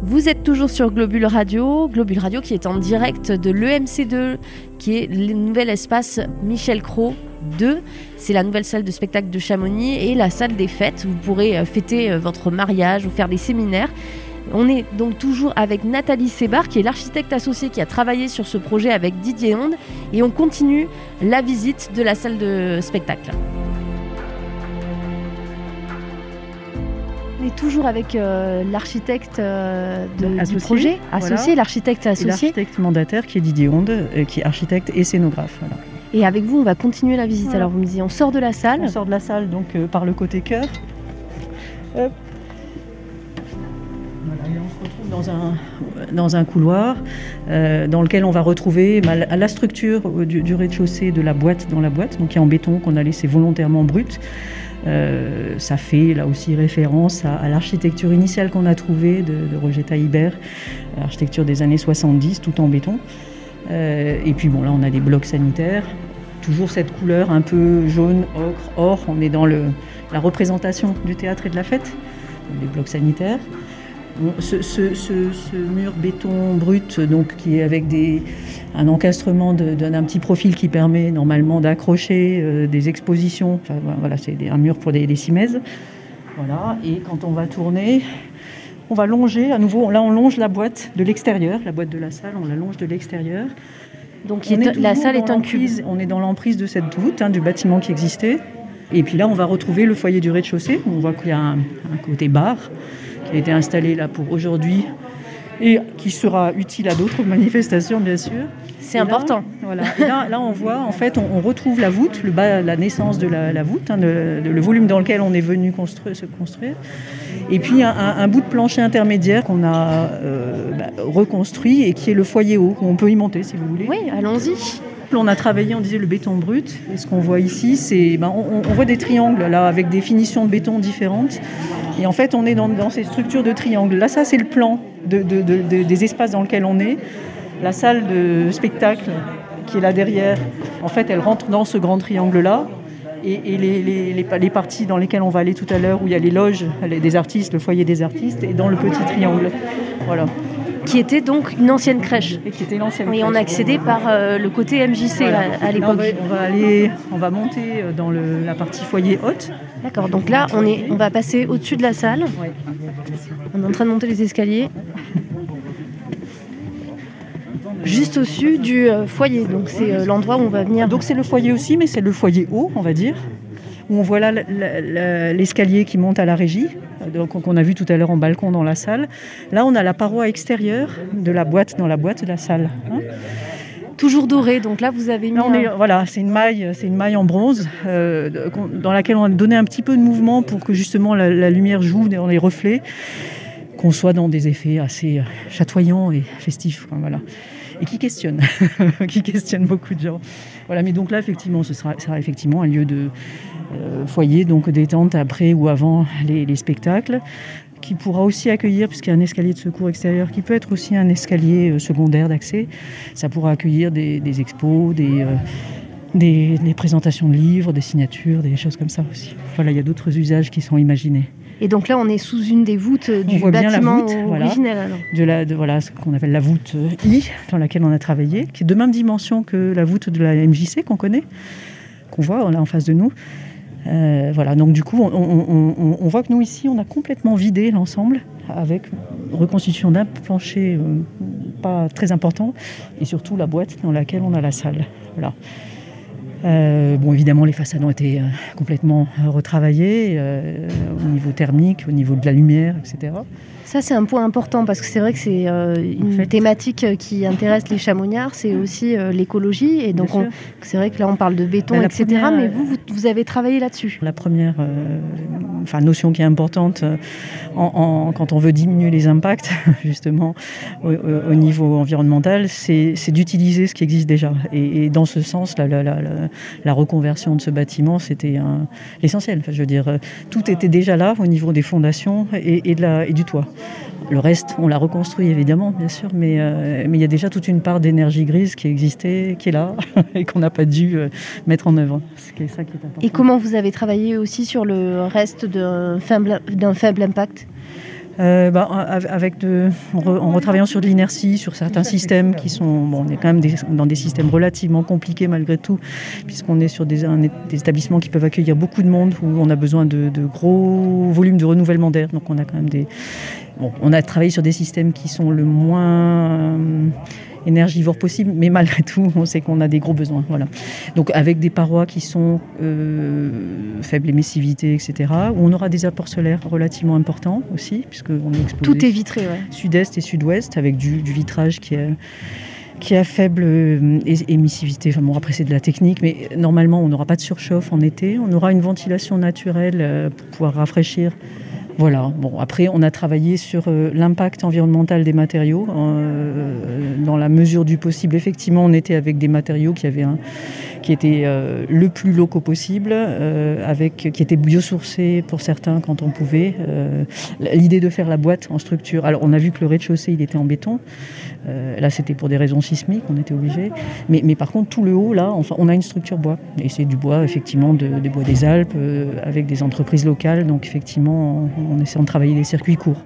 Vous êtes toujours sur Globule Radio qui est en direct de l'EMC2, qui est le nouvel espace Michel Cros 2. C'est la nouvelle salle de spectacle de Chamonix et la salle des fêtes. Vous pourrez fêter votre mariage ou faire des séminaires. On est donc toujours avec Nathalie Sébar, qui est l'architecte associée qui a travaillé sur ce projet avec Didier Onde. Et on continue la visite de la salle de spectacle. On est toujours avec l'architecte du projet associé, voilà. L'architecte associé. Et l'architecte mandataire qui est Didier Onde, qui est architecte et scénographe. Voilà. Et avec vous, on va continuer la visite. Voilà. Alors vous me disiez, on sort de la salle. On sort de la salle donc par le côté cœur. Hop. Voilà, et on se retrouve dans un couloir dans lequel on va retrouver la structure du rez-de-chaussée de la boîte dans la boîte, donc qui est en béton qu'on a laissé volontairement brute. Ça fait là aussi référence à l'architecture initiale qu'on a trouvée de Roger Taillibert, l'architecture des années 70, tout en béton. Et puis bon, là on a des blocs sanitaires, toujours cette couleur un peu jaune, ocre, or. On est dans la représentation du théâtre et de la fête, des blocs sanitaires. Bon, ce mur béton brut, donc, qui est avec un encastrement d'un petit profil qui permet normalement d'accrocher des expositions. Enfin, voilà, c'est un mur pour des cimaises. Voilà. Et quand on va tourner, on va longer à nouveau. Là, on longe la boîte de l'extérieur, la boîte de la salle, on la longe de l'extérieur. Donc la salle est un cube. On est dans l'emprise de cette voûte du bâtiment qui existait. Et puis là, on va retrouver le foyer du rez-de-chaussée. On voit qu'il y a un côté bar qui a été installé là pour aujourd'hui et qui sera utile à d'autres manifestations, bien sûr. C'est important. Voilà. Et là, on voit, en fait, on retrouve la voûte, la naissance de la voûte, le volume dans lequel on est venu se construire. Et puis, un bout de plancher intermédiaire qu'on a reconstruit et qui est le foyer haut. On peut y monter, si vous voulez. Oui, allons-y. On a travaillé, on disait, le béton brut. Et ce qu'on voit ici, c'est... on voit des triangles, là, avec des finitions de béton différentes. Et en fait, on est dans ces structures de triangles. Là, ça, c'est le plan des espaces dans lesquels on est. La salle de spectacle, qui est là derrière, en fait, elle rentre dans ce grand triangle-là. Et les parties dans lesquelles on va aller tout à l'heure, où il y a les loges des artistes, le foyer des artistes, et dans le petit triangle. Voilà. Qui était donc une ancienne crèche. Et qui était l'ancienne crèche. Oui, on a accédé par le côté MJC voilà. à l'époque. Là, on va monter dans la partie foyer haute. D'accord, donc là, on va passer au-dessus de la salle. Oui. On est en train de monter les escaliers. Juste au-dessus du foyer, donc c'est l'endroit où on va venir. Donc c'est le foyer aussi, mais c'est le foyer haut, on va dire, où on voit là l'escalier qui monte à la régie, donc qu'on a vu tout à l'heure en balcon dans la salle. Là, on a la paroi extérieure de la boîte, dans la boîte de la salle. Toujours doré, donc là vous avez mis... Voilà, c'est une maille en bronze dans laquelle on a donné un petit peu de mouvement pour que justement la lumière joue dans les reflets, qu'on soit dans des effets assez chatoyants et festifs. Voilà. Et qui questionne beaucoup de gens. Voilà, mais donc là, effectivement, ce sera effectivement un lieu de foyer, donc détente après ou avant les spectacles, qui pourra aussi accueillir, puisqu'il y a un escalier de secours extérieur, qui peut être aussi un escalier secondaire d'accès. Ça pourra accueillir des expos, des présentations de livres, des signatures, des choses comme ça aussi. Voilà, il y a d'autres usages qui sont imaginés. Et donc là, on est sous une des voûtes du bâtiment originel. Voilà, ce qu'on appelle la voûte I, dans laquelle on a travaillé, qui est de même dimension que la voûte de la MJC qu'on connaît, qu'on voit là en face de nous. Voilà, donc du coup, on voit que nous ici, on a complètement vidé l'ensemble avec reconstitution d'un plancher pas très important et surtout la boîte dans laquelle on a la salle. Voilà. Bon, évidemment, les façades ont été complètement retravaillées au niveau thermique, au niveau de la lumière, etc. Ça, c'est un point important parce que c'est vrai que c'est une thématique qui intéresse les Chamonniards, c'est aussi l'écologie. Et donc, c'est vrai que là, on parle de béton, etc. Mais vous avez travaillé là-dessus. La première notion qui est importante quand on veut diminuer les impacts, justement, au niveau environnemental, c'est d'utiliser ce qui existe déjà. Et dans ce sens, la reconversion de ce bâtiment, c'était l'essentiel. Enfin, je veux dire, tout était déjà là au niveau des fondations et du toit. Le reste, on l'a reconstruit évidemment, bien sûr, mais il y a déjà toute une part d'énergie grise qui existait, qui est là, et qu'on n'a pas dû mettre en œuvre. C'est ça qui est important. Et comment vous avez travaillé aussi sur le reste d'un faible impact ? En retravaillant sur de l'inertie, sur certains systèmes qui sont... on est quand même dans des systèmes relativement compliqués malgré tout, puisqu'on est sur des établissements qui peuvent accueillir beaucoup de monde, où on a besoin de gros volumes de renouvellement d'air. Donc on a quand même on a travaillé sur des systèmes qui sont le moins énergivores possible, mais malgré tout, on sait qu'on a des gros besoins. Voilà. Donc avec des parois qui sont faible émissivité, etc., où on aura des apports solaires relativement importants aussi, puisqu'on est exposé. Tout est vitré, ouais. Sud-est et sud-ouest, avec du vitrage qui a faible émissivité. Enfin bon, après c'est de la technique, mais normalement on n'aura pas de surchauffe en été. On aura une ventilation naturelle pour pouvoir rafraîchir. Voilà. Bon, après, on a travaillé sur l'impact environnemental des matériaux. Dans la mesure du possible, effectivement, on était avec des matériaux qui étaient le plus locaux possible, qui étaient biosourcés pour certains quand on pouvait. L'idée de faire la boîte en structure. Alors, on a vu que le rez-de-chaussée, il était en béton. Là, c'était pour des raisons sismiques, on était obligé. Mais par contre, tout le haut, là, enfin, on a une structure bois. Et c'est du bois, effectivement, des bois des Alpes, avec des entreprises locales. Donc, effectivement, on essaie de travailler des circuits courts.